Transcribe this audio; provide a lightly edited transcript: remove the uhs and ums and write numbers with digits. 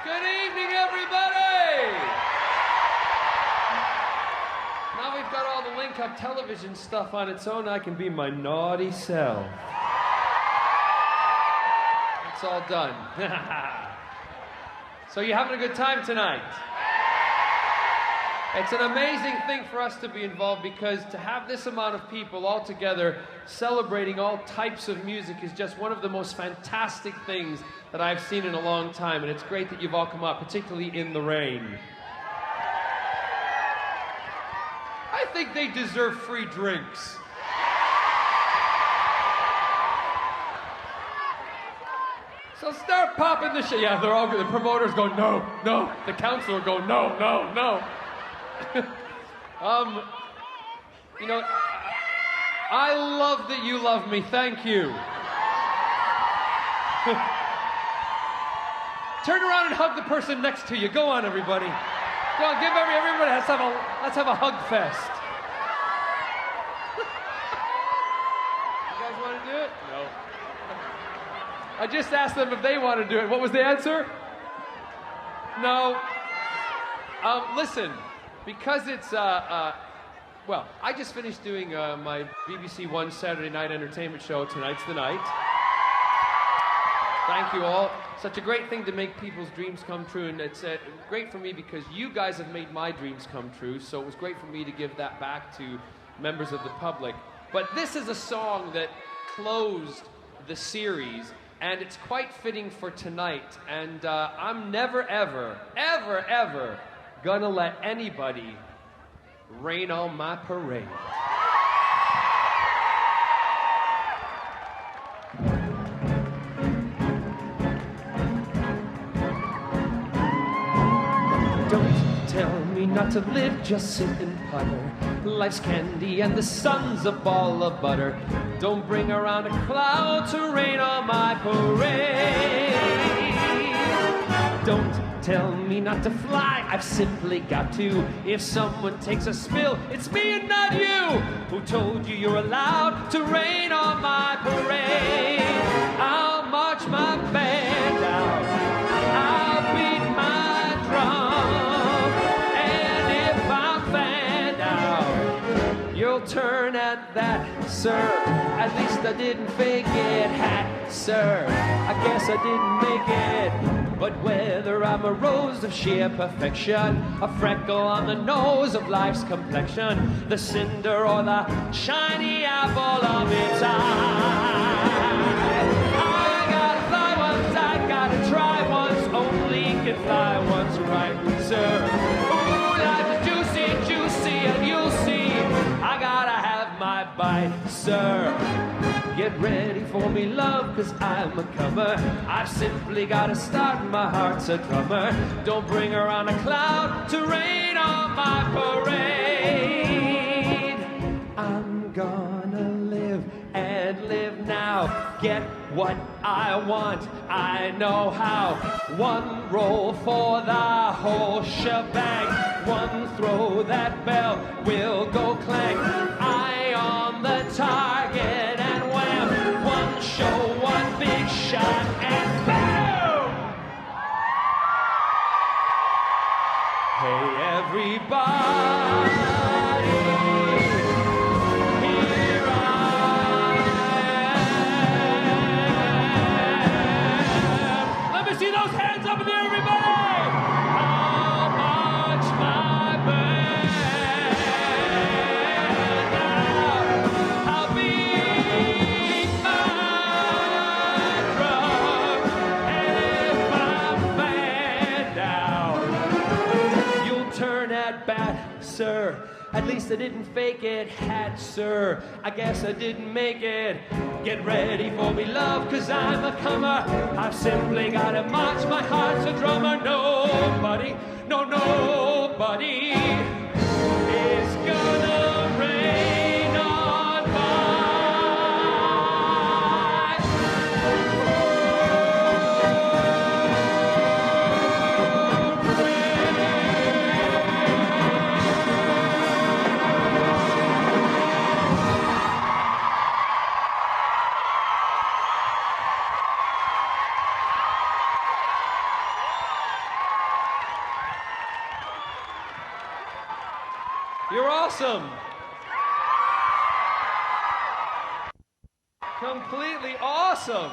Good evening, everybody! Now we've got all the link-up television stuff on its own, I can be my naughty self. It's all done. So you having a good time tonight? It's an amazing thing for us to be involved because to have this amount of people all together celebrating all types of music is just one of the most fantastic things that I've seen in a long time, and it's great that you've all come out, particularly in the rain. I think they deserve free drinks. So start popping the shit. Yeah, they're all good. The promoters go, no, no. The counselor go, no, no, no. You know, I love that you love me. Thank you. Turn around and hug the person next to you. Go on, everybody. Go on, give everybody. Let's have a hug fest. You guys want to do it? No. I just asked them if they want to do it. What was the answer? No. Listen, because it's well, I just finished doing my BBC One Saturday night entertainment show. Tonight's the night. Thank you all. Such a great thing to make people's dreams come true, and it's great for me because you guys have made my dreams come true, so it was great for me to give that back to members of the public. But this is a song that closed the series, and it's quite fitting for tonight, and I'm never, ever, ever, ever gonna let anybody rain on my parade. Don't tell me not to live, just sit and putter. Life's candy and the sun's a ball of butter. Don't bring around a cloud to rain on my parade. Don't tell me not to fly, I've simply got to. If someone takes a spill, it's me and not you. Who told you you're allowed to rain on my parade? I'll march my band out, I'll beat my drum, and if I'm fanned out, you'll turn at that, sir. At least I didn't fake it, hat, sir. I guess I didn't make it. But whether I'm a rose of sheer perfection, a freckle on the nose of life's complexion, the cinder or the shiny apple of its eye, I gotta fly once, I gotta try once, only can fly once, right, sir? Ooh, life is juicy, juicy, and you'll see, I gotta have my bite, sir. Get ready for me, love, 'cause I'm a comer. I've simply gotta start, my heart's a drummer. Don't bring around a cloud to rain on my parade. I'm gonna live and live now. Get what I want, I know how. One roll for the whole shebang. One throw, that bell will go clang. Eye on the target and wham. One show, one big shot, and boom! Hey, everybody, here I am. Let me see those hands up in the air, everybody! I'll march my band out. I'll beat my drum, and if I'm fanned out, you'll turn at bat, sir. At least I didn't fake it, hat, sir. I guess I didn't make it. Get ready for me, love, 'cause I'm a comer. I've simply gotta march, my heart's a drummer. Nobody, no, nobody is gonna rain on my You're awesome. Completely awesome.